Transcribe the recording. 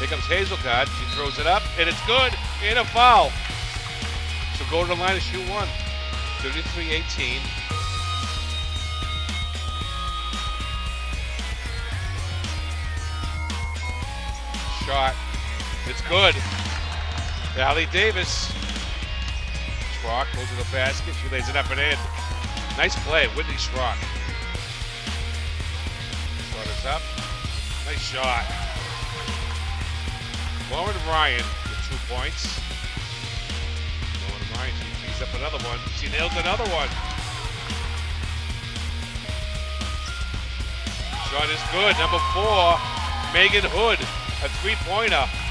Here comes Hazelgard. She throws it up, and it's good. And a foul. So go to the line and shoot one. 33-18. Shot. It's good. Allie Davis. Schrock goes to the basket. She lays it up and in. Nice play, Whitney Schrock. Shot is up. Nice shot. Lauren Ryan with 2 points. Lauren Ryan, she tees up another one. She nails another one. Shot is good. Number 4, Megan Hood, a 3-pointer.